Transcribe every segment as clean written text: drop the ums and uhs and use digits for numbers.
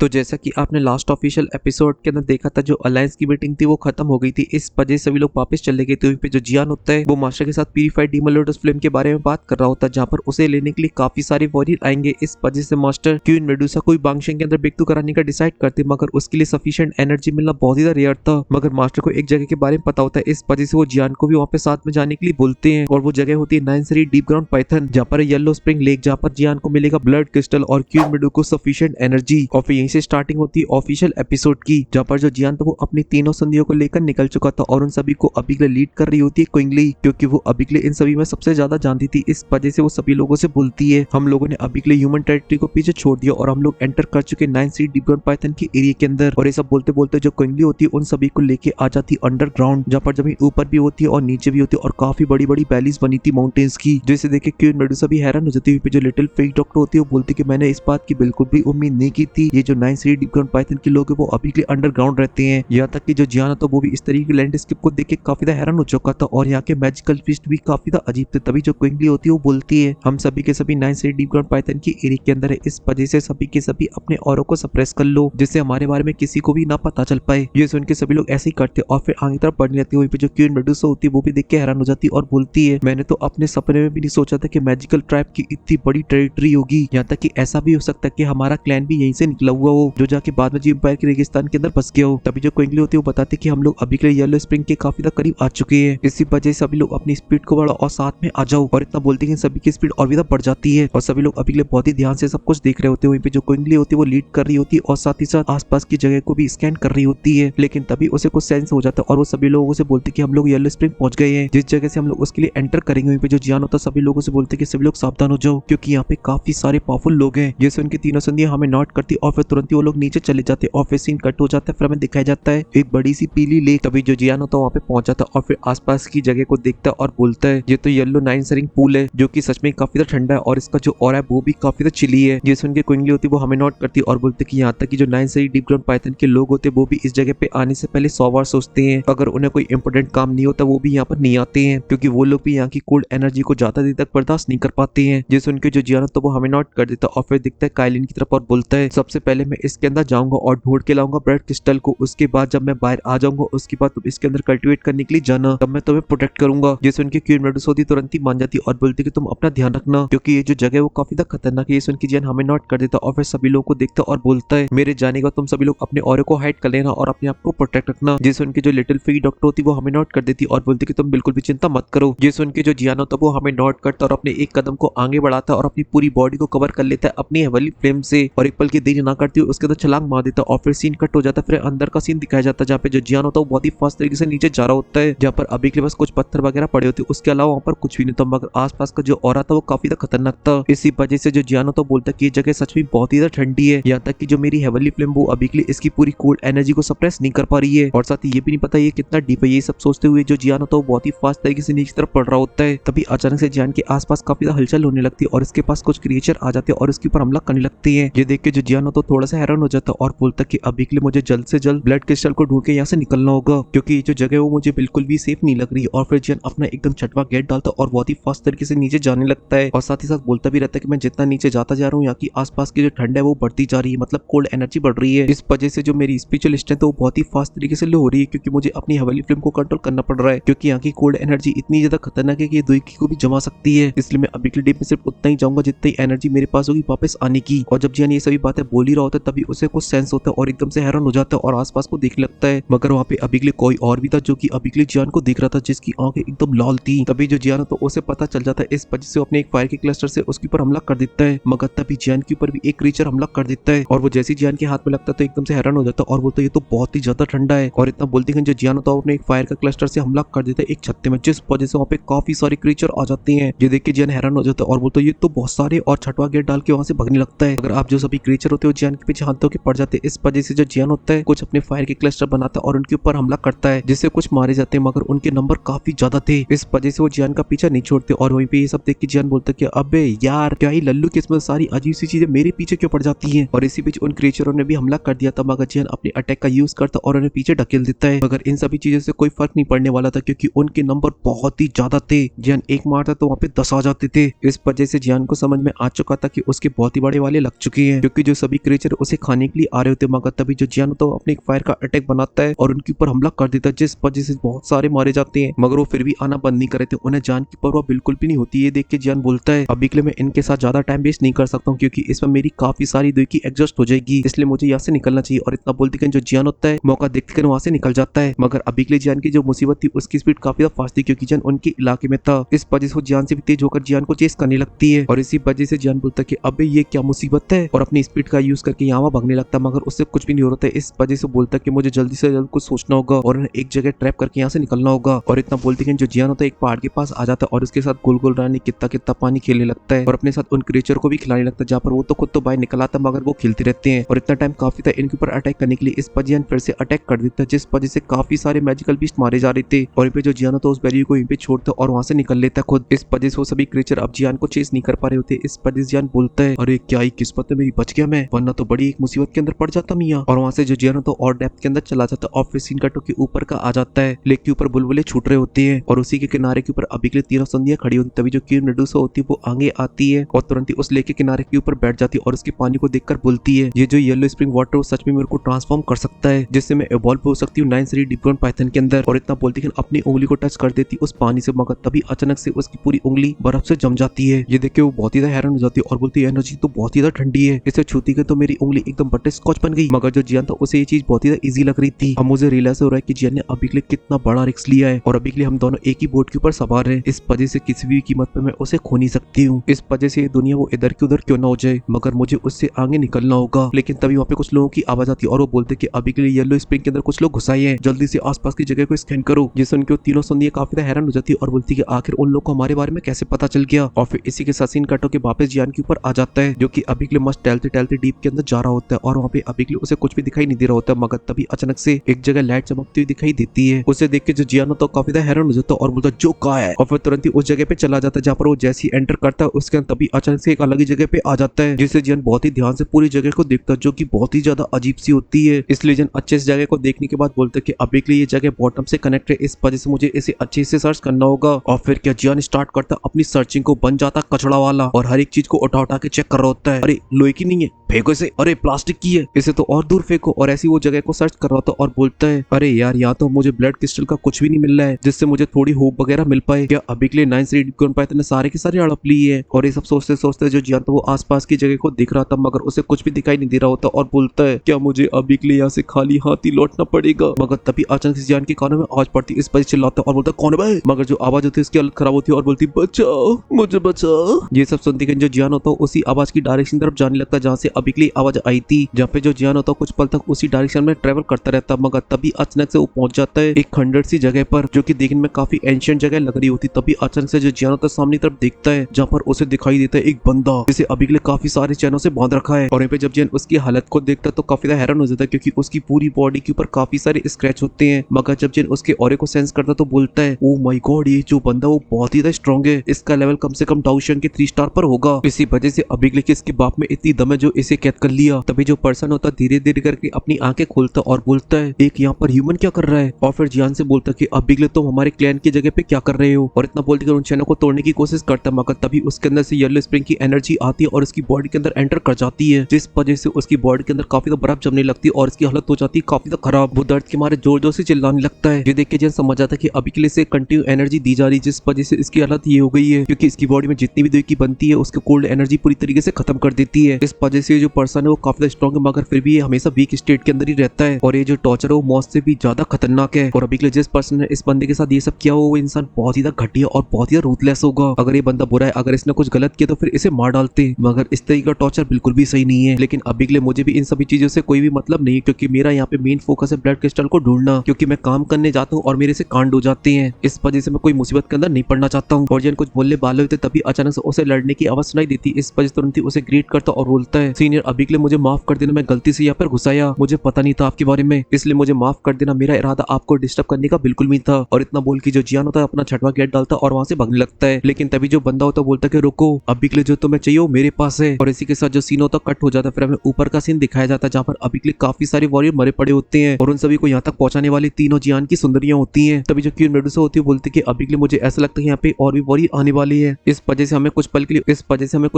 तो जैसा कि आपने लास्ट ऑफिशियल एपिसोड के अंदर देखा था, जो अलायंस की मीटिंग थी वो खत्म हो गई थी। इस वजह से सभी लोग वापस चले गए थे। वहीं पे जो जियान होता है वो मास्टर के साथ प्यूरिफाइड डीमन लोटस फ्लेम के बारे में बात कर रहा होता है, जहाँ पर उसे लेने के लिए काफी सारे वॉरियर आएंगे। इस वजह से मास्टर क्वीन मेडुसा को बांगशेंग के अंदर ब्रेकथ्रू कराने का डिसाइड करते, मगर उसके लिए सफिशिएंट एनर्जी मिलना बहुत ही रेयर था। मगर मास्टर को एक जगह के बारे में पता होता है, इस वजह से वो जियान को भी वहाँ पे साथ में जाने के लिए बोलते हैं। और वो जगह होती है 9 डीप ग्राउंड पाइथन, जहाँ पर येलो स्प्रिंग लेक, जहाँ पर जियान को मिलेगा ब्लड क्रिस्टल और क्वीन मेडु को सफिशिएंट एनर्जी। और फिर यहीं से स्टार्टिंग होती है ऑफिशियल एपिसोड की, जहाँ पर जो जियान था वो अपनी तीनों संधियों को लेकर निकल चुका था और उन सभी को अभी के लिए लीड कर रही होती है क्विंगली, क्योंकि वो अभी के लिए इन सभी में सबसे ज्यादा जानती थी। इस वजह से वो सभी लोगों से बोलती है, हम लोगों ने अभी के लिए ह्यूमन टेरिटरी को पीछे छोड़ दिया और हम लोग एंटर कर चुके 9 डीप ग्राउंड पाइथन के एरिया के अंदर। और ये सब बोलते बोलते जो क्विंगली होती है उन सभी को लेके आ जाती है अंडरग्राउंड, जहाँ पर जमीन ऊपर भी होती है और नीचे भी होती है और काफी बड़ी बड़ी वैलीज बनी थी माउंटेन्स की, जिसे देख के क्वीन मेडुसा भी हैरान हो जाती है। जो लिटिल फेक डॉक्टर होती है वो बोलती है कि मैंने इस बात की बिल्कुल भी उम्मीद नहीं की थी, ये जो 9 डीप ग्राउंड पाइथन के लोग हैं वो अभी के लिए अंडरग्राउंड रहते हैं। यहाँ तक कि जो जियान तो वो भी इस तरीके के लैंडस्केप को देख के काफी ज्यादा हैरान हो चुका था और यहाँ के मैजिकल ट्विस्ट भी काफी ज्यादा अजीब थे। तभी जो क्विंगली होती है वो बोलती है, हम सभी के सभी 9 डीप ग्राउंड पाइथन के एरिया के अंदर है, इस वजह से सभी के सभी अपने औरों को सप्रेस कर लो, जिससे हमारे बारे में किसी को भी ना पता चल पाए। ये सुन के सभी लोग ऐसे ही करते और फिर आगे तरफ बढ़ने लगती है। वहीं पे जो क्वीन मेडुसा होती है वो भी देख के हैरान हो जाती है और बोलती है, मैंने तो अपने सपने में भी नहीं सोचा था कि मैजिकल ट्राइब की इतनी बड़ी टेरिटरी होगी। यहाँ तक कि ऐसा भी हो सकता है कि हमारा क्लैन भी यहीं से निकला हुआ हो, जो जाके बाद में जी एम्पायर के रेगिस्तान के अंदर बस गया हो। तभी जो क्विंगली होती है वो बताती है कि हम लोग अभी के लिए येलो स्प्रिंग के काफी ज्यादा करीब आ चुके हैं, इसी वजह से सभी लोग अपनी स्पीड को बढ़ाओ और साथ में आ जाओ। और इतना बोलते हैं सभी की स्पीड और भी बढ़ जाती है और सभी लोग अभी के लिए बहुत ही ध्यान से सब कुछ देख रहे होते हैं। वहीं पे जो क्विंगली होती है वो लीड कर रही होती है और साथ ही साथ आसपास की जगह को भी स्कैन कर रही होती है। लेकिन तभी उसे कुछ सेंस हो जाता है और वो सभी लोगों से बोलते कि हम लोग येलो स्प्रिंग पहुंच गए हैं, जिस जगह से हम लोग उसके लिए एंटर करेंगे। वहीं पे जो जियान होता है सभी लोगों से बोलते कि सभी लोग सावधान हो जाओ, क्योंकि यहाँ पे काफी सारे पावरफुल लोग हैं। जैसे उनकी तीनों संधियां हमें नॉट करती और फिर तुरंत ही वो लोग नीचे चले जाते और फिर सीन कट हो जाता है। फिर हमें दिखाया जाता है एक बड़ी सी पीली लेक। तभी जो जियान होता है वहाँ पे पहुंच जाता है और फिर आसपास की जगह को देखता है और बोलता है, ये तो येलो 9 रिंग पूल है, जो कि सच में काफी ज्यादा ठंडा है और इसका जो ऑरा है वो भी काफी ज्यादा चिली है। जैसे उनकी क्विंगली होती है वो हमें नॉट करती और बोलते कि यहाँ तक कि जो 9 डीप ग्राउंड पाइथन के लोग होते हैं वो भी इस जगह पे आने से पहले 100 बार सोचते हैं। अगर उन्हें कोई इंपोर्टेंट काम नहीं होता वो भी यहाँ पर नहीं आते हैं, क्योंकि वो लोग भी यहाँ की कोल्ड एनर्जी को ज्यादा देर तक बर्दाश्त नहीं कर पाते हैं। जैसे उनके जो जियान तो वो हमें नॉट कर देता और फिर दिखता है काइलिन की तरफ और बोलता है, सबसे पहले मैं इसके अंदर जाऊंगा और ढूंढ के लाऊंगा ब्लड क्रिस्टल को, उसके बाद जब मैं बाहर आ जाऊंगा उसके बाद तुम इसके अंदर कल्टिवेट करने के लिए जाना, तब मैं तुम्हें प्रोटेक्ट करूंगा। जैसे उनकी क्वीन मेडुसा होती तुरंत ही मान जाती और बोलती कि तुम अपना ध्यान रखना, क्योंकि ये जो जगह है वो काफी ज्यादा खतरनाक है। ये सुन के जियान हमें नॉट कर देता और फिर सभी लोगों को देखता और बोलता है, मेरे जाने का तुम सभी लोग अपने औरे को हाइड कर लेना और अपने आप को प्रोटेक्ट रखना। जैसे उनकी जो लिटिल फेक डॉक्टर होती वो हमें नॉट कर देती और बोलती कि तुम बिल्कुल भी चिंता मत करो। जैसे उनके जो जियान होता वो हमें नॉट करता और अपने एक कदम को आगे बढ़ाता और अपनी पूरी बॉडी को कवर कर लेता है अपनी हेवनली फ्लेम से और एक पल की देरी ना करती उसके अंदर छलांग मार देता और फिर सीन कट हो जाता। फिर अंदर का सीन दिखाया जाता है जहाँ पे जो जियान होता है वो बहुत ही फास्ट तरीके से नीचे जा रहा होता है, जहाँ पर अभी के लिए बस कुछ पत्थर वगैरह पड़े होते हैं, उसके अलावा वहाँ पर कुछ भी नहीं था। मगर आसपास का जो ऑरा था वो काफी ज्यादा खतरनाक था। इसी वजह से जो जियान होता है बोलता है कि ये जगह सच में बहुत ही ज्यादा ठंडी है, यहाँ तक कि जो मेरी हेवनली फ्लेम वो अभी के लिए इसकी पूरी कोल्ड एनर्जी को सप्रेस नहीं कर पा रही है और साथ ही ये भी नहीं पता ये कितना डीप है। ये सब सोचते हुए जो जियान होता है वो बहुत ही फास्ट तरीके से नीचे तरफ पड़ रहा होता है। तभी अचानक से जियान के आसपास काफी ज्यादा हलचल होने लगती है और इसके पास कुछ क्रिएचर आ जाते हैं और इसके ऊपर हमला करने लगते हैं। ये देख के जो जियान होता है थोड़ा सा हैरान हो जाता है और बोलता है कि अभी के लिए मुझे जल्द से जल्द ब्लड क्रिस्टल को ढूंढ के यहाँ से निकलना होगा, क्योंकि ये जो जगह है वो मुझे बिल्कुल भी सेफ नहीं लग रही। और फिर जियान अपना एकदम छठवा गेट डालता और बहुत ही फास्ट तरीके से नीचे जाने लगता है और साथ ही साथ बोलता भी रहता है कि मैं जितना नीचे जाता जा रहा हूँ यहाँ की आसपास की जो ठंड है वो बढ़ती जा रही है, मतलब कोल्ड एनर्जी बढ़ रही है। इस वजह से जो मेरी स्पिरिचुअल स्ट्रेंथ है वो बहुत ही फास्ट तरीके से लो हो रही है, क्योंकि मुझे अपनी हेवनली फ्लेम को कंट्रोल करना पड़ रहा है, क्योंकि यहाँ की कोल्ड एनर्जी इतनी ज्यादा खतरनाक है कि ये दुई को भी जमा सकती है। इसलिए मैं अभी के डीप में सिर्फ उतना ही जाऊंगा जितनी एनर्जी मेरे पास होगी वापस आने की। और जब जियान ये सभी बातें बोल ही रहा होता है तभी उसे कुछ सेंस होता है और एकदम से हैरान हो जाता है और आसपास को देखने लगता है, मगर वहाँ पे अभी के लिए कोई और भी था जो कि अभी के लिए जियान को देख रहा था, जिसकी आंखें एकदम लाल थी। तभी जो जियान तो उसे पता चल जाता है, इस वजह से अपने एक फायर के क्लस्टर से उसके ऊपर हमला कर देता है। मगर तभी जियान के ऊपर भी एक क्रीचर हमला कर देता है और वो जैसे जियान के हाथ में लगता है तो एकदम से हैरान हो जाता है और बोलता है ये तो बहुत ही ज्यादा ठंडा है। और इतना बोलते हैं जो जियान होता है अपने एक फायर का क्लस्टर से हमला कर देता है एक छत्ते में, जिस वजह से वहाँ पे काफी सारे क्रीचर आ जाते हैं। ये देख के जियान हैरान हो जाता है और बोलता है ये तो बहुत सारे, और छठवा गेट डाल के वहाँ से भगने लगता है। अगर आप जो सभी क्रीचर होते हो जियान के पीछे हाथ होकर पड़ जाते हैं। इस वजह से जो जियान होता है कुछ अपने फायर के क्लस्टर बनाता है और उनके ऊपर हमला करता है, जिससे कुछ मारे जाते हैं, मगर उनके नंबर काफी ज्यादा थे। इस वजह से वो जियान का पीछा नहीं छोड़ते और वहीं पे ये सब देख के जियान बोलता है कि अबे यार क्या ही लल्लू किस्मत, सारी अजीब सी चीजें मेरे पीछे क्यों पड़ जाती हैं। और इसी बीच उन क्रिएचरों ने भी हमला कर दिया था, मगर जियान अपने अटैक का यूज करता और उन्हें पीछे ढकेल देता है। मगर इन सभी चीजों से कोई फर्क नहीं पड़ने वाला था, क्योंकि उनके नंबर बहुत ही ज्यादा थे। जियान एक मारता तो वहाँ पे 10 आ जाते थे। इस वजह से जियान को समझ में आ चुका था कि उसके बहुत ही बड़े वाले लग चुके हैं, क्योंकि जो सभी क्रिएचर क्रिएचर उसे खाने के लिए आ रहे होते हैं, मगर तभी जो जियान होता है अपने एक फायर का अटैक बनाता है और उनके ऊपर हमला कर देता है, जिस वजह से बहुत सारे मारे जाते हैं। मगर वो फिर भी आना बंद नहीं कर रहे थे, उन्हें जान की परवाह बिल्कुल भी नहीं होती। ये देख के जियान बोलता है अभी के लिए मैं इनके साथ ज्यादा टाइम वेस्ट नहीं कर सकता हूँ, क्योंकि इसमें मेरी काफी सारी दुई की एडजस्ट हो जाएगी, इसलिए मुझे यहाँ से निकलना चाहिए। और इतना बोलते जो जियान होता है मौका देखकर वहां से निकल जाता है। मगर अभी के लिए जियान की जो मुसीबत थी उसकी स्पीड काफी ज्यादा फास्ट थी, क्योंकि जियान उनके इलाके में था। इस वजह से वो जियान से भी तेज होकर जियान को चेस करने लगती है और इसी वजह से जियान बोलता है कि अबे ये क्या मुसीबत है, और अपनी स्पीड का यूज करके यहाँ भागने लगता है, मगर उससे कुछ भी नहीं हो रहा था। इस वजह से बोलता है कि मुझे जल्दी से जल्द कुछ सोचना होगा और उन्हें एक जगह ट्रैप करके यहाँ से निकलना होगा। और इतना बोलते कि जो जियान होता है एक पहाड़ के पास आ जाता है और उसके साथ गोल गोल रानी कितना कितना पानी खेलने लगता है और अपने साथ उन क्रिएचर को भी खिलाने लगता है, जहाँ पर वो तो खुद तो बाहर निकल आता है मगर वो खेलते रहते हैं। और इतना टाइम काफी था इनके ऊपर अटैक करने के लिए, इस पर जियान फिर से अटैक कर देता है, जिस वजह से काफी सारे मैजिकल बीस्ट मारे जा रहे थे। और पे जो जियान होता है उस बैरियर को यहीं पे छोड़ता और वहां से निकल लेता है खुद। इस वजह से वो सभी क्रिएचर अब जियान को चेस नहीं कर पा रहे होते। इस वजह से जियान बोलता है अरे क्या ही किस्मत है मेरी, बच गया मैं, वरना तो बड़ी एक मुसीबत के अंदर पड़ जाता मियां। और वहां से जो जियान होता है और डेप्थ के अंदर चला जाता है और फिर सीन कटो के ऊपर का आ जाता है। लेक के ऊपर बुलबुले छूट रहे होते हैं और उसी के किनारे के ऊपर अभी के लिए तीनों संधियां खड़ी होती। तभी जो क्वीन मेडुसा होती है वो आगे आती है और तुरंत ही उस लेक के किनारे के ऊपर बैठ जाती है और उसके पानी को देखकर बोलती है ये जो येलो स्प्रिंग वाटर वो सच में मेरे को ट्रांसफॉर्म कर सकता है, जिससे मैं इवॉल्व हो सकती हूँ 9 डिप्रोन पाइथन के अंदर। और इतना बोलती है अपनी उंगली को टच कर देती उस पानी से, मगर तभी अचानक से उसकी पूरी उंगली बर्फ से जम जाती है। ये देख के वो बहुत ही हैरान हो जाती है और बोलती है एनर्जी तो बहुत ही ठंडी है, इसे छूती के तो मेरी उंगली एकदम बटर स्कॉच बन गई। मगर जो जियान था उसे ये चीज बहुत ही इजी लग रही थी। अब मुझे रियलाइज हो रहा है कि जियान ने अभी के लिए कितना बड़ा रिस्क लिया है और अभी के लिए हम दोनों एक ही बोट के ऊपर सवार हैं। इस वजह से किसी भी कीमत पर मैं उसे खो नहीं सकती हूँ। इस वजह से ये दुनिया वो इधर की उधर क्यों ना हो जाए, मगर मुझे उससे आगे निकलना होगा। लेकिन तभी वहाँ पे कुछ लोगों की आवाज आती है और वो बोलते कि अभी के लिए येलो स्प्रिंग के अंदर कुछ लोग घुसाए हैं, जल्दी से आसपास की जगह को स्कैन करो। जिससे उनके तीनों संधियां काफी हैरान हो जाती है और बोलती है कि आखिर उन लोग को हमारे बारे में कैसे पता चल गया। और फिर इसी के साथ सीन कटो के वापस जियान के ऊपर आ जाता है, जो कि अभी के लिए मस्त टहलते टहलते डीप के अंदर जा रहा होता है और वहाँ पे अभी के लिए उसे कुछ भी दिखाई नहीं दे रहा होता। मगर तभी अचानक से एक जगह लाइट चमकती हुई दिखाई देती है। उसे देख के जो जियान होता है काफी हैरान हो जाता है और बोलता जो कहा है, और फिर तुरंत ही उस जगह पे चला जाता है जहाँ पर वो जैसे ही एंटर करता है उसके अंदर तभी अचानक से एक अलग ही जगह पे आ जाता है, जिससे जियान बहुत ही ध्यान से पूरी जगह को देखता है, जो कि बहुत ही ज्यादा अजीब सी होती है। इसलिए जियान अच्छे से जगह को देखने के बाद बोलते कि अभी के लिए ये जगह बॉटम से कनेक्ट है, इस वजह से मुझे इसे अच्छे से सर्च करना होगा। और फिर क्या जियान स्टार्ट करता अपनी सर्चिंग को, बन जाता कचड़ा वाला और हर एक चीज को उठा उठा के चेक कर रहा होता है। अरे लोहे की नहीं है, फेंको इसे, अरे प्लास्टिक की है, इसे तो और दूर फेंको। और ऐसी वो जगह को सर्च कर रहा था और बोलता है अरे यार यहाँ तो मुझे ब्लड क्रिस्टल का कुछ भी नहीं मिल रहा है जिससे मुझे थोड़ी होप वगैरह मिल पाए। क्या अभी के लिए 9 डिप्रोन पाइथन ने सारे के सारे हड़प ली है। और ये सब सोचते सोचते जो जियान था वो आसपास की जगह को देख रहा था, मगर उसे कुछ भी दिखाई नहीं दे रहा होता और बोलता है क्या मुझे अभी के लिए यहाँ से खाली हाथ ही लौटना पड़ेगा। मगर तभी अचानक से जियान के कानों में आवाज पड़ती, इस पर चिल्लाता और बोलता कौन है भाई। मगर जो आवाज होती है उसकी हालत खराब होती है और बोलती बचाओ मुझे बचाओ। ये सब सुनते जो जियान होता है उसी आवाज की डायरेक्शन तरफ जाने लगता है जहाँ से अभी के लिए आवाज आई थी। जहाँ पे जो जियान होता है कुछ पल तक उसी डायरेक्शन में ट्रेवल करता रहता, मगर तभी अचानक से वो पहुंच जाता है एक खंडर सी जगह पर, जो कि देखने में काफी एंशिएंट जगह लग रही होती। तभी अचानक से जो जियान होता है सामने तरफ देखता है जहाँ पर उसे दिखाई देता है एक बंदा जिसे अभी के लिए काफी सारे चैनों से बांध रखा है। और यहाँ पे जब जियान उसकी हालत को देखता है तो काफी हैरान हो जाता है, क्योंकि उसकी पूरी बॉडी के ऊपर काफी सारे स्क्रैच होते हैं। मगर जब जियान उसके ऑरे को सेंस करता तो बोलता है ओ माय गॉड, ये जो बंदा वो बहुत ही स्ट्रॉन्ग है, इसका लेवल कम से कम डाउशन के 3 स्टार पर होगा। इसी वजह से अभी के लिए इसके बाप में इतनी दम है जो इसे कैद कर लिया। तभी जो पर्सन होता धीरे धीरे करके अपनी आंखें खोलता और बोलता है एक यहाँ पर ह्यूमन क्या कर रहा है। और फिर जियान से बोलता कि अभी के लिए तुम हमारे क्लैन की जगह पे क्या कर रहे हो। और इतना बोलते उन चैनों को तोड़ने की कोशिश करता, मगर तभी उसके अंदर से येलो स्प्रिंग की एनर्जी आती है और उसकी बॉडी के अंदर एंटर कर जाती है, जिस वजह से उसकी बॉडी के अंदर काफी बर्फ जमने लगती है और इसकी हालत हो जाती है काफी खराब। वो दर्द के मारे जोर जोर से चिल्लाने लगता है। ये देख के जियान समझ जाता है कि अभी के लिए से कंटिन्यू एनर्जी दी जा रही है, जिस वजह से इसकी हालत ये हो गई है, क्योंकि इसकी बॉडी में जितनी भी देगी बनती है उसकी कोल्ड एनर्जी पूरी तरीके से खत्म कर देती है। इस वजह से जो पर्सन है वो काफी स्ट्रॉन्ग है, मगर फिर भी ये हमेशा वीक स्टेट के अंदर ही रहता है। और ये जो टॉर्चर है वो मौत से भी ज्यादा खतरनाक है। और अभी के लिए जिस पर्सन ने इस बंदे के साथ ये सब किया वो इंसान बहुत ही घटिया और बहुत ही रूथलेस होगा। अगर ये बंदा बुरा है, अगर इसने कुछ गलत किया तो फिर इसे मार डालते, मगर इस तरीके का टॉर्चर बिल्कुल भी सही नहीं है। लेकिन अभी के लिए मुझे भी इन सभी चीजों से कोई भी मतलब नहीं है, क्योंकि मेरा यहाँ पे मेन फोकस है ब्लड क्रिस्टल को ढूंढना, क्योंकि मैं काम करने जाता हूँ और मेरे से कांड हो जाते हैं। इस वजह से मैं कोई मुसीबत के अंदर नहीं पड़ना चाहता हूँ। और जिन कुछ बोलने वाले होते तभी अचानक से उसे लड़ने की आवाज सुनाई देती। इस वजह से तुरंत ही उसे ग्रीट करता और बोलता है सीनियर अभी के लिए मुझे माफ कर देना, मैं गलती से यहाँ पर घुसाया, मुझे पता नहीं था आपके बारे में, इसलिए मुझे माफ कर देना, मेरा इरादा आपको डिस्टर्ब करने का बिल्कुल नहीं था। और इतना बोल के जो जियान होता है अपना छठवा गेट डालता और वहां से भागने लगता है। लेकिन तभी जो बंदा होता है बोलता है कि रुको, अभी के लिए जो तुम्हें चाहिए वो मेरे पास है। और इसी के साथ जो सीन होता कट हो जाता है। फिर हमें ऊपर का सीन दिखाया जाता है जहाँ पर अभी के लिए काफी सारे वॉरियर मरे पड़े होते हैं और उन सभी को यहाँ तक पहुंचाने वाली तीनों जियान की सुंदरियां होती हैं। तभी जो क्वीन मेडुसा होती है बोलती है कि अभी के लिए मुझे ऐसा लगता है यहाँ पे और भी वॉरियर आने वाली है, इस वजह से हमें कुछ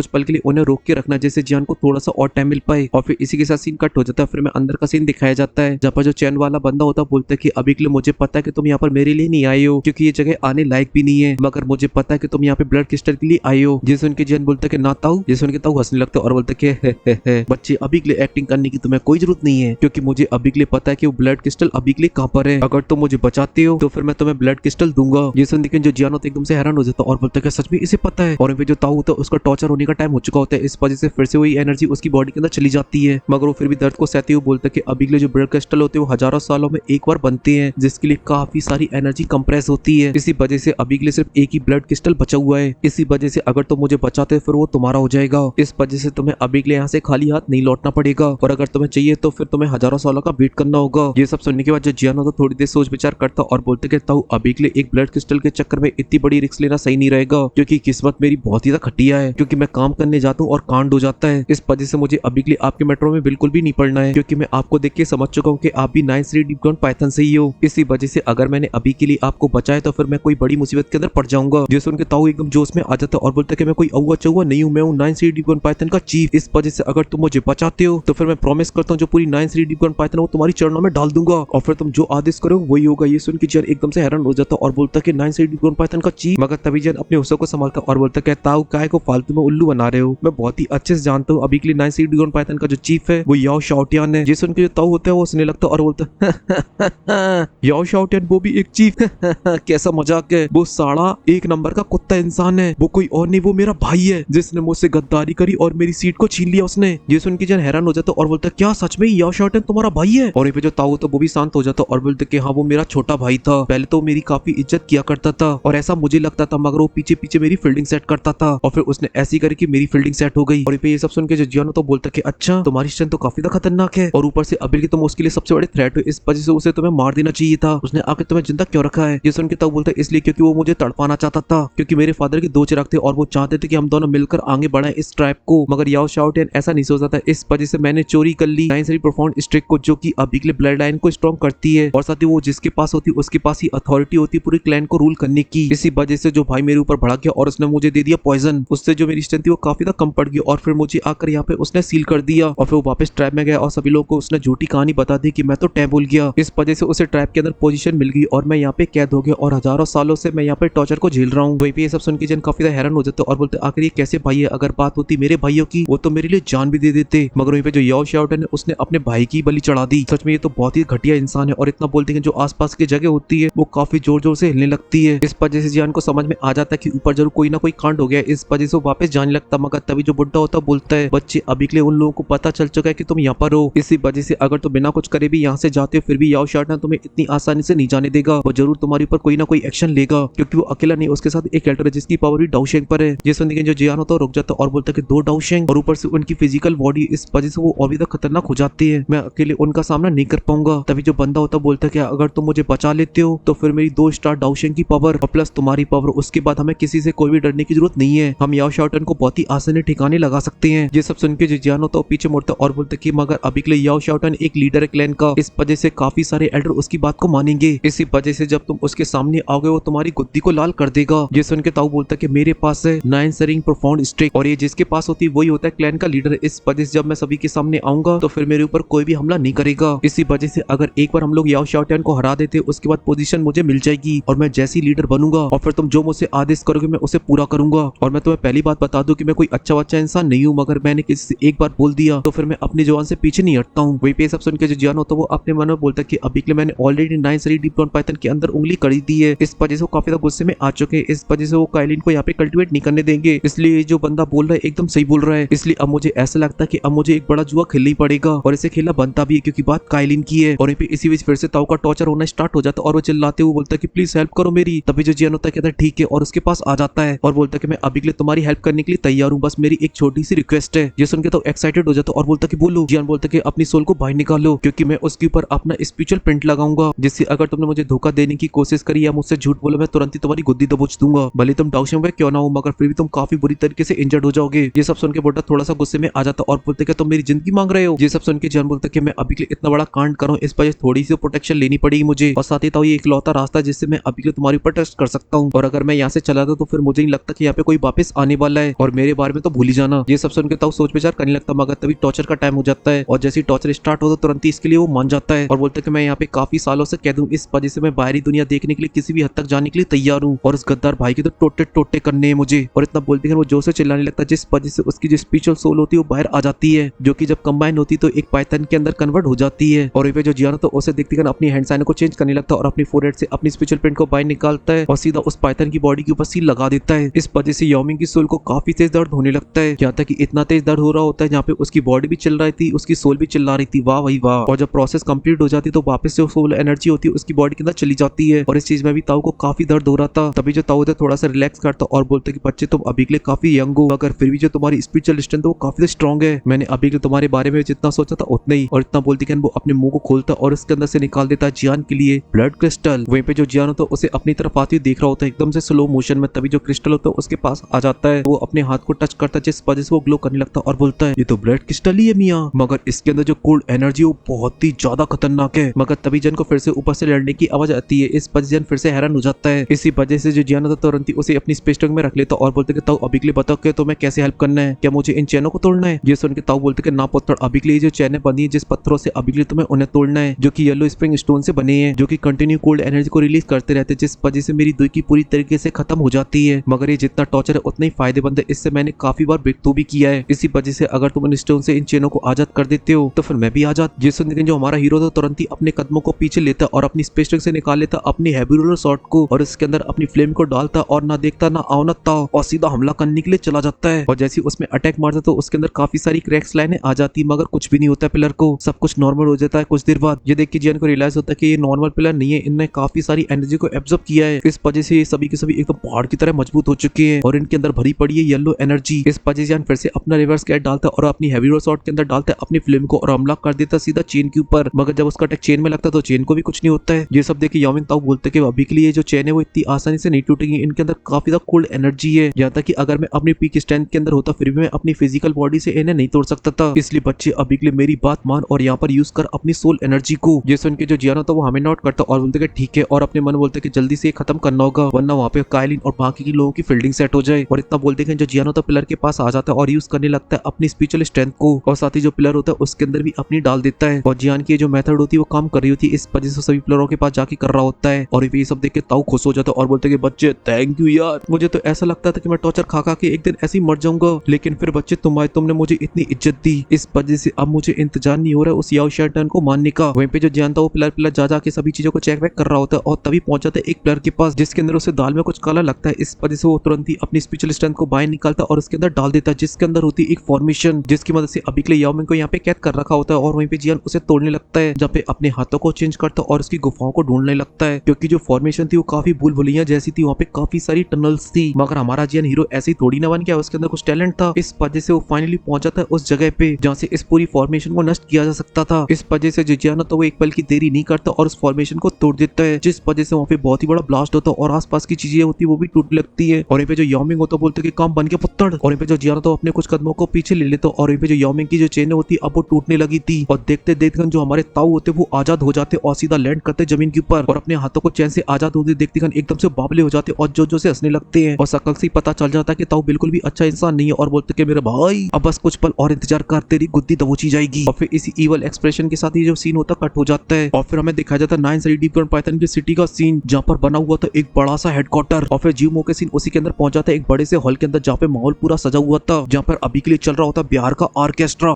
पल के लिए उन्हें रोक के रखना, जैसे जियान को थोड़ा सा और टाइम मिल पाए। और फिर इसी के साथ सीन कट हो जाता है। फिर मैं अंदर का सीन दिखाया जाता है जहाँ पर जो चैन वाला बंदा होता है बोलता है कि अभी के लिए मुझे पता है कि तुम यहाँ पर मेरे लिए नहीं आए हो क्योंकि ये जगह आने लायक भी नहीं है, मगर मुझे पता है कि तुम यहाँ पे ब्लड क्रिस्टल के लिए आए हो। जिसे उनके जैन बोलता है कि ना ताऊ। जिसे उनके ताऊ हंसने लगता है और बोलता है कि बच्चे अभी के लिए एक्टिंग करने की तुम्हें कोई जरूरत नहीं है क्योंकि मुझे अभी के लिए पता है कि वो ब्लड क्रिस्टल अभी के लिए कहाँ पर है। अगर तुम मुझे बचाते हो तो फिर मैं तुम्हें ब्लड क्रिस्टल दूंगा। जिसे लेकिन जो जियान होता है एकदम से हैरान हो जाता है और बोलता है कि सच में इसे पता है। और फिर जो ताऊ होता है उसका टॉर्चर होने का टाइम हो चुका होता है, इस वजह से फिर से वही एनर्जी उसकी बॉडी के अंदर चली जाती है, मगर वो फिर भी दर्द को सहते हुए बोलता है कि अभी के लिए जो ब्लड क्रिस्टल होते हैं वो हजारों सालों में एक बार बनते हैं जिसके लिए काफी सारी एनर्जी कंप्रेस होती है। इसी वजह से अभी के लिए सिर्फ एक ही ब्लड क्रिस्टल बचा हुआ है। इसी वजह से अगर तुम मुझे बचाते फिर वो तुम्हारा हो जाएगा। इस वजह से तुम्हें अभी के लिए यहाँ से खाली हाथ नहीं लौटना पड़ेगा और अगर तुम्हें चाहिए तो फिर तुम्हें हजारों सालों का वेट करना होगा। ये सब सुनने के बाद जो जियान होता थोड़ी देर सोच विचार करता और बोलते कि ताऊ अभी के लिए एक ब्लड क्रिस्टल के चक्कर में इतनी बड़ी रिस्क लेना सही नहीं रहेगा क्योंकि किस्मत मेरी बहुत ही ज्यादा खटिया है क्योंकि मैं काम करने जाता हूँ और कांड हो जाता है। इस वजह से मुझे अभी के लिए आपके मेट्रो में बिल्कुल भी नहीं पड़ना है क्योंकि मैं आपको देख के समझ चुका हूँ कि आप भी 9-3 डीप ग्राउंड पाइथन से ही हो। इसी वजह से अगर मैंने अभी के लिए आपको बचाया तो फिर मैं कोई बड़ी मुसीबत के अंदर पड़ जाऊंगा। जिसे उनके ताऊ एकदम जोश में आ जाता है और बोलता है कि मैं कोई अव्वा चौवा नहीं हूँ, मैं हूँ 9-3 डीप ग्राउंड पाइथन का चीफ। इस वजह से अगर तुम मुझे बचाते हो तो फिर मैं प्रॉमिस करता हूँ जो पूरी 9-3 डीप ग्राउंड पाइथन वो तुम्हारी चरणों में डाल दूंगा और फिर तुम जो आदेश करो वही होगा। ये सुन के जैन एकदम से हैरान हो जाता और बोलता कि 9-3 डीप ग्राउंड पाइथन का चीफ। मगर तभी जैन अपने होशों को संभालता और बोलता कि ताऊ काय को फालतू में उल्लू बना रहे हो, मैं बहुत ही अच्छे से जानता हूँ अभी के लिए 9-3 डीप ग्राउंड पाइथन का जो चीफ है वो याओ शाओटियान है। जिस उनके जो ताऊ होता है वो हंसने लगता और बोलता याओ शाओटियान वो भी एक चीफ कैसा मजाक है, वो साड़ा एक नंबर का कुत्ता इंसान है, वो कोई और नहीं वो मेरा भाई है जिसने मुझसे गद्दारी करी और मेरी सीट को छीन लिया उसने। ये सुन के जन हैरान हो जाता और बोलता क्या सच में याओ शाओटियान तुम्हारा भाई है। और ये जो ताऊ तो वो भी शांत हो जाता और बोलते कि हाँ वो मेरा छोटा भाई था, पहले तो मेरी काफी इज्जत किया करता था और ऐसा मुझे लगता था, मगर वो पीछे पीछे मेरी फील्डिंग सेट करता था और फिर उसने ऐसी करी कि मेरी फील्डिंग सेट हो गई। और ये सब सुन के जो जियानो तो बोलता कि अच्छा तुम्हारी स्ट्रेंथ तो काफी खतरनाक है और ऊपर से अभी की तुम उसके लिए सबसे बड़े थ्रेट हो, इस वजह से उसे तुम्हें मार देना चाहिए था, उसने आके तुम्हें जिंदा क्यों रखा है। ये सुन के तब बोलता इसलिए क्योंकि वो मुझे तड़पाना चाहता था क्योंकि मेरे फादर के 2 चिराग थे और वो चाहते थे कि हम दोनों मिलकर आगे बढ़ाएं इस ट्राइब को, मगर याओ शाओटियान ऐसा नहीं सोचता था। इस वजह से मैंने चोरी कर ली 9 प्रोफाउंड स्ट्रिक को जो कि अभी के लिए ब्लड लाइन को स्ट्रॉन्ग करती है और साथ ही वो जिसके पास होती उसके पास ही अथॉरिटी होती पूरी क्लैन को रूल करने की। इसी वजह से जो भाई मेरे ऊपर भड़क गया और उसने मुझे दे दिया पॉइजन, उससे जो मेरी स्ट्रेंथ थी वो काफी ज्यादा कम पड़ गई और फिर मुझे आकर यहाँ पे उसने सील कर दिया और फिर वो वापस ट्राइब में गया और सभी लोगों को उसने झूठी कहानी बता दी कि मैं तो टैब भूल गया। इस वजह से उसे ट्राइब के अंदर पोजीशन मिल गई और मैं यहाँ पे कैद हो गया और हजारों सालों से मैं यहाँ पे टॉर्चर को झेल रहा हूँ। वही पे ये सब सुन के जन काफी ज्यादा हैरान हो जाते और बोलते आखिर ये कैसे भाई है, अगर बात होती मेरे भाइयों की वो तो मेरे लिए जान भी दे देते, मगर वहीं पे जो याओ शाओटियान है उसने अपने भाई की बलि चढ़ा दी। सच में ये तो बहुत ही घटिया इंसान है और इतना बोलते हैं जो आसपास की जगह होती है वो काफी जोर जोर से हिलने लगती है। इस वजह से जियान को समझ में आ जाता है कि ऊपर जरूर कोई ना कोई कांड हो गया, इस वजह से वो वापस जाने लगता, मगर तभी जो बुड्ढा होता बोलता है बच्चे अभी के लिए उन लोगों को पता चल चुका है कि तुम यहाँ पर हो, इसी वजह से अगर तुम बिना कुछ करे भी यहाँ से जाते हो फिर भी याओ शाओटियान तुम्हें इतनी आसानी से नहीं जाने देगा, वो जरूर तुम्हारे ऊपर कोई ना कोई एक्शन लेगा क्योंकि वो अकेला नहीं उसके साथ एक कैरेक्टर है जिसकी पावर भी डाउशेंग पर है। ये सुनने के जो जियान होता है रुक जाता और बोलता कि 2 डाउशेंग और ऊपर से उनकी फिजिकल बॉडी, इस वजह से वो और भी खतरनाक हो जाती है, मैं अकेले उनका सामना नहीं कर पाऊंगा। तभी जो बंदा होता बोलता कि अगर तुम मुझे बचा लेते हो तो फिर मेरी 2 स्टार डाउशेंग की पावर और प्लस तुम्हारी पावर, उसके बाद हमें किसी से कोई भी डरने की जरूरत नहीं है, हम याओ शाओटियान को बहुत ही आसानी ठिकाने लगा सकते हैं। ये सब सुन के जो जियान होता पीछे मुड़ता और बोलता कि मगर अभी के लिए याओ शाओटियान एक लीडर है क्लैन का, इस वजह से काफी सारे एल्डर उसकी बात को मानेंगे, इसी वजह से जब तुम उसके सामने आओगे वो तुम्हारी गुद्दी को लाल कर देगा। ये सुन के ताऊ बोलता कि मेरे पास है 9 सरिंग प्रोफाउंड स्ट्रिक और ये जिसके पास होती है वही होता है क्लैन का लीडर, इस वजह से जब मैं सभी के सामने आऊंगा तो फिर मेरे ऊपर कोई भी हमला नहीं करेगा। इसी वजह से अगर एक बार हम लोग याओ शाओटियान को हरा देते उसके बाद पोजीशन मुझे मिल जाएगी और मैं जैसी लीडर बनूंगा और फिर तुम जो मुझसे आदेश करोगे मैं उसे पूरा करूंगा। और मैं तुम्हें पहली बात बता दूं कि मैं कोई अच्छा बच्चा इंसान नहीं हूँ, मगर मैंने किसी से एक बार बोल दिया तो फिर मैं अपनी जवान से पीछे नहीं हटता हूँ। वही पे सब सुन के जो जियान होता है वो अपने मन में बोलता है कि अभी के लिए मैंने ऑलरेडी 9 सरी डीप ग्राउंड पाइथन के अंदर उंगली कड़ी दी है, इस वजह से वो काफी ज्यादा गुस्से में आ चुके हैं, इस वजह से वो काइलिन को यहाँ पे कल्टिवेट नहीं करने देंगे। इसलिए जो बंदा बोल रहा है एकदम सही बोल रहा है, इसलिए अब मुझे ऐसा लगता है कि अब मुझे एक बड़ा जुआ खेलना ही पड़ेगा और इसे खेलना बनता भी है क्योंकि बात काइलिन की है। और इसी वजह फिर से ताऊ का टॉर्चर होना स्टार्ट हो जाता है और वो चिल्लाते हुए बोलता है कि प्लीज हेल्प करो मेरी। तभी जो जियान होता है कहता है ठीक है और उसके पास आ जाता है और बोलता है कि मैं अभी के लिए तुम्हारी हेल्प करने के लिए तैयार हूँ, बस मेरी एक छोटी सी रिक्वेस्ट है। ये सुन के तो एक्साइटेड हो जाता और बोलता कि बोलो। जियान बोलता कि अपनी सोल को बाहर निकालो क्योंकि मैं उसके ऊपर अपना स्पिरिचुअल प्रिंट लगाऊंगा जिससे अगर तुमने मुझे धोखा देने की कोशिश करी या मुझसे झूठ बोला मैं तुरंत ही तुम्हारी गुद्दी दबोच दूंगा, भले तुम डाउशेंग में क्यों ना हो मगर फिर भी तुम काफी बुरी तरीके से इंजर्ड हो जाओगे। ये सब सुन के बुड्ढा थोड़ा सा गुस्से में आ जाता और बोलते कि तुम मेरी जिंदगी मांग रहे हो। ये सब सुन के जियान बोलता कि मैं अभी के लिए इतना बड़ा कांड करूँ इस वजह थोड़ी सी प्रोटेक्शन लेनी पड़ेगी मुझे और साथ ही तो ये इकलौता रास्ता जिससे मैं अभी के लिए तुम्हारे ऊपर ट्रस्ट कर सकता हूँ और अगर मैं यहाँ से चला था तो फिर मुझे नहीं लगता कि यहाँ पे कोई वापस आने वाला है और मेरे बारे में तो भूल ही जाना। ये सब सुन के ताऊ सोच विचार करने लगता था, मगर तभी टॉर्चर का टाइम हो जाता है और जैसे ही टॉर्चर स्टार्ट हो तो तुरंत ही इसके लिए वो मान जाता है और बोलता है कि मैं यहाँ पे काफी सालों से कैद हूँ, इस वजह से मैं बाहरी दुनिया देखने के लिए किसी भी हद तक जाने के लिए तैयार हूँ और उस गद्दार भाई के तो टोटे टोटे करने हैं मुझे। और इतना बोलते हैं वो जोर से चिल्लाने लगता है, जिस वजह से उसकी जो स्पिरिचुअल सोल होती है वो बाहर आ जाती है, जो कि जब कंबाइन होती है तो एक पाइथन के अंदर कन्वर्ट हो जाती है। और वहीं पे जो जियानो तो उसे देखते ही अपनी हैंड साइन को चेंज करने लगता है और अपनी फोरहेड से अपनी स्पिरिचुअल प्रिंट को बाहर निकालता है और सीधा उस पाइथन की बॉडी के ऊपर सील लगा देता है। इस वजह से याओमिंग की सोल को काफी तेज दर्द होने लगता है, यहाँ तक कि इतना तेज दर्द हो रहा होता है जहाँ पे उसकी बॉडी भी चिल्ला रही थी, उसकी सोल भी चिल्ला रही थी, वाह भाई वाह। और जब प्रोसेस कंप्लीट हो जाती तो वापस से सोल एनर्जी होती है उसकी बॉडी के अंदर चली जाती है और इस चीज में भी ताऊ को काफी दर्द हो रहा था। तभी जो ताऊ होता है थोड़ा सा रिलैक्स करता और बोलते कि बच्चे तुम अभी के लिए काफी यंग हो, मगर फिर भी जो तुम्हारी स्पिरिचुअल स्ट्रेंथ वो काफी स्ट्रॉन्ग है, मैंने अभी के लिए तुम्हारे बारे में जितना सोचा था उतना ही। और इतना बोलती कि वो अपने मुंह को खोलता और उसके अंदर से निकाल देता है जियान के लिए ब्लड क्रिस्टल। वहीं पे जो जियान होता है उसे अपनी तरफ आती हुई देख रहा होता है एकदम से स्लो मोशन में, तभी जो क्रिस्टल होता है उसके पास आ जाता है, वो अपने हाथ को टच करता है जिस वजह से वो ग्लो करने लगता है और बोलता है ये तो ब्लड क्रिस्टल ही है मियां, मगर इसके अंदर जो कोल्ड एनर्जी वो बहुत ही ज्यादा खतरनाक है। मगर तभी जन को फिर से ऊपर से लड़ने की आवाज आती है, इस वजह से जन फिर से हैरान हो जाता है। इसी वजह से जो जियान होता है तुरंत ही उसे अपनी स्पेस टंग में रख लेता और बोलते कि ताऊ अभी के लिए बताओ कि तुम्हें कैसे हेल्प करना है, क्या मुझे इन चैनों को तोड़ना है। ये सुन के ताऊ बोलते कि ना पुत्र, अभी के लिए जो चैनें बनी है जिस पत्थरों से, अभी के लिए तुम्हें उन्हें तोड़ना है, जो कि येलो स्प्रिंग स्टोन से बने हैं, जो कि कंटिन्यू कोल्ड एनर्जी को रिलीज करते रहते हैं, जिस वजह से मेरी दुई की पूरी तरीके से खत्म हो जाती है। मगर ये जितना टॉर्चर है उतना ही फायदेमंद है, इससे मैंने काफी बार ब्रेक थ्रू भी किया है। इसी वजह से अगर तुम इन स्टोन से इन चैनों को आजाद कर देते हो तो फिर मैं भी आजाद। ये सुन के जो हमारा हीरो था तुरंत ही अपने कदमों को पीछे लेता और अपनी स्पेस टंग से निकाल लेता अपनी हैवी रोलर शॉट को और इसके अंदर अपनी फ्लेम को डालता और ना देखता ना आवनता और सीधा हमला करने के लिए चला जाता है। और जैसे उसमें अटैक मारता तो उसके अंदर काफी सारी क्रैक्स लाइनें आ जाती, मगर कुछ भी नहीं होता पिलर को, सब कुछ नॉर्मल हो जाता है। कुछ देर बाद ये देख के जियान को रियलाइज होता है कि ये नॉर्मल पिलर नहीं है, इनने काफी सारी एनर्जी को एब्जॉर्ब किया है, इस वजह से ये सभी के सभी एकदम पहाड़ की तरह मजबूत हो चुके हैं और इनके अंदर भरी पड़ी है येलो एनर्जी। इस वजह से जियान फिर से अपना रिवर्स कैट डालता और अपनी हैवी रोलर शॉट के अंदर डालता अपनी फ्लेम को और हमला कर देता सीधा चेन के ऊपर, मगर जब उसका अटैक चेन में लगता तो चेन को भी कुछ नहीं होता है। ये सब देख के याओमिंग ताऊ बोलते कि अभी के लिए जो चेन है वो इतनी आसानी से नहीं टूटेगी, इनके अंदर काफी ज्यादा कोल्ड एनर्जी है, यहाँ तक कि अगर मैं अपनी पीक स्ट्रेंथ के अंदर होता फिर भी मैं अपनी फिजिकल बॉडी से इन्हें नहीं तोड़ सकता था। इसलिए बच्चे अभी के लिए मेरी बात मान और यहाँ पर यूज कर अपनी सोल एनर्जी को। ये सुन के जो जियान था वो हमें नोट करता और बोलते कि ठीक है, और अपने मन बोलते कि जल्दी से खत्म करना होगा वरना वहाँ पे काइलिन और बाकी के लोगों की फील्डिंग सेट हो जाए। और इतना बोलते कि जो जियान होता पिलर के पास आ जाता है और यूज करने लगता है अपनी स्पिरिचुअल स्ट्रेंथ को और साथ ही जो पिलर होता है उसके अंदर भी अपनी डाल देता है और जियान की जो मेथड होती है वो काम कर रही होती है, इस वजह से सभी प्लेयरों के पास जाके कर रहा होता है। और ये सब देख के ताऊ खुश हो जाता है और बोलते कि बच्चे थैंक यू यार, मुझे तो ऐसा लगता था कि मैं टॉर्चर खा खा के एक दिन ऐसे ही मर जाऊंगा, लेकिन फिर बच्चे तुमने मुझे इतनी इज्जत दी, इस वजह से अब मुझे इंतजार नहीं हो रहा है उस याओ शेल्टन को मानने का। वहीं पे जो जियान था वो पिलर पिलर जा के सभी चीजों को चेक वैक कर रहा होता है और तभी पहुंच जाता है एक प्लेयर के पास जिसके अंदर उसे दाल में कुछ काला लगता है, इस वजह से वो तुरंत ही अपनी स्पिरिचुअल स्ट्रेंथ को बाहर निकालता और उसके अंदर डाल देता है, जिसके अंदर होती है एक फॉर्मेशन जिसकी मदद से अभी के लिए याओमिंग को यहाँ पे कैद कर रखा होता है। और वहीं पे जियान उसे तोड़ने लगता है जहाँ पे अपने हाथों को चेंज करता और उसकी गुफाओं को ढूंढने लगता है, क्योंकि जो फॉर्मेशन थी वो काफी भूल भुलैया जैसी थी, वहाँ पे काफी सारी टनल्स थी, मगर हमारा जियान हीरो ऐसे ही थोड़ी ना बन गया, उसके अंदर कुछ टैलेंट था, इस वजह से वो फाइनली पहुंच जाता है उस जगह पे जहाँ से इस पूरी फॉर्मेशन को नष्ट किया जा सकता था। इस वजह से जो जियान तो वो एक पल की देरी नहीं करता और उस फॉर्मेशन को तोड़ देता है, जिस वजह से वहाँ पे बहुत ही बड़ा ब्लास्ट होता है और आसपास की चीजें होती है वो भी टूटने लगती है। और यहाँ पे जो याओमिंग होता बोलते कि काम बन गया पुत्तड़, और यहाँ पे जो जियान तो अपने कुछ कदमों को पीछे ले लेता और यहाँ पे जो याओमिंग की जो चेन होती अब वो टूटने लगी थी और देखते देखते जो हमारे ताऊ होते वो आजाद हो जाते और सीधा लैंड करते जमीन के ऊपर और अपने हाथों को चैन से आजाद होते देखते एकदम से बाबले हो जाते और जो से हंसने लगते हैं और शकल से पता चल जाता है कि ताऊ बिल्कुल भी अच्छा इंसान नहीं है और बोलते कि मेरे भाई अब बस कुछ पल और इंतजार कर, तेरी गुद्दी दबोची जाएगी। और फिर इसी इवल एक्सप्रेशन के साथ ही जो सीन होता कट हो जाता है और फिर हमें दिखाया जाता है 9 डीप पाइथन की सिटी का सीन जहाँ पर बना हुआ था एक बड़ा सा हेडक्वार्टर और फिर जीवमो के सीन उसी के अंदर पहुंच जाता है एक बड़े से हॉल के अंदर जहाँ पे माहौल पूरा सजा हुआ था, जहाँ पर अभी के लिए चल रहा होता बिहार का ऑर्केस्ट्रा।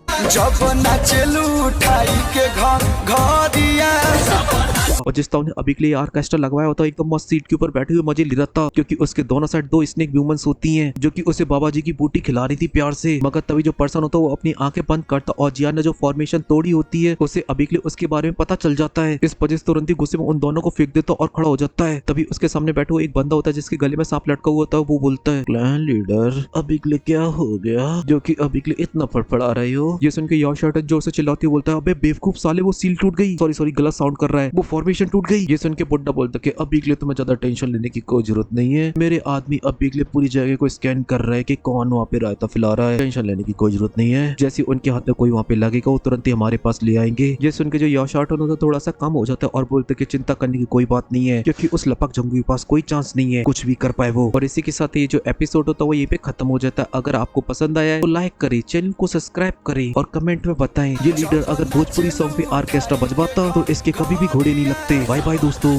और जिस ताऊ ने अभी के लिए ऑर्केस्ट्रा लगवाया होता एकदम मस्त सीट के ऊपर बैठे हुए मजे ले रहा था, क्योंकि उसके दोनों साइड 2 स्नेक ह्यूमंस होती हैं जो कि उसे बाबा जी की बूटी खिला रही थी प्यार से। मगर तभी जो पर्सन होता वो अपनी आंखें बंद करता और जियान ने जो फॉर्मेशन तोड़ी होती है उसे अभी के लिए उसके बारे में पता चल जाता है, इस वजह से तुरंत ही गुस्से में उन दोनों को फेंक देता और खड़ा हो जाता है। तभी उसके सामने बैठा हुआ एक बंदा होता है जिसके गले में सांप लटका हुआ होता है, वो बोलता है क्लैन लीडर अभी के लिए क्या हो गया जो कि अभी के लिए इतना फड़फड़ा रहे हो। ये सुन के याओ शेल्टन जोर से चिल्लाती बोलता है अबे बेवकूफ साले वो सील टूट गई, सॉरी गलत साउंड कर रहा है, वो फॉर्मेशन टेंशन टूट गई। ये सुन के बुड्ढा बोलता कि अभी के लिए तुम्हें ज्यादा टेंशन लेने की कोई जरूरत नहीं है, मेरे आदमी अभी के लिए पूरी जगह को स्कैन कर रहा है कि कौन वहाँ पे रायता फैला रहा है, टेंशन लेने की कोई जरूरत नहीं है। जैसे उनके हाथ में कोई वहाँ पे लगेगा वो तुरंत ही हमारे पास ले आएंगे। ये सुन के जो यशार्ट होता है थोड़ा सा कम हो जाता है और बोलते कि चिंता करने की कोई बात नहीं है, क्योंकि उस लपक जंगू के पास कोई चांस नहीं है कुछ भी कर पाए वो। और इसी के साथ ये जो एपिसोड होता है वो ये पे खत्म हो जाता है। अगर आपको पसंद आया है तो लाइक करें, चैनल को सब्सक्राइब करें और कमेंट में बताएं ये लीडर अगर भोजपुरी सॉन्ग पे ऑर्केस्ट्रा बजवाता तो इसके कभी भी घोड़े नहीं लगते। बाय बाय दोस्तों।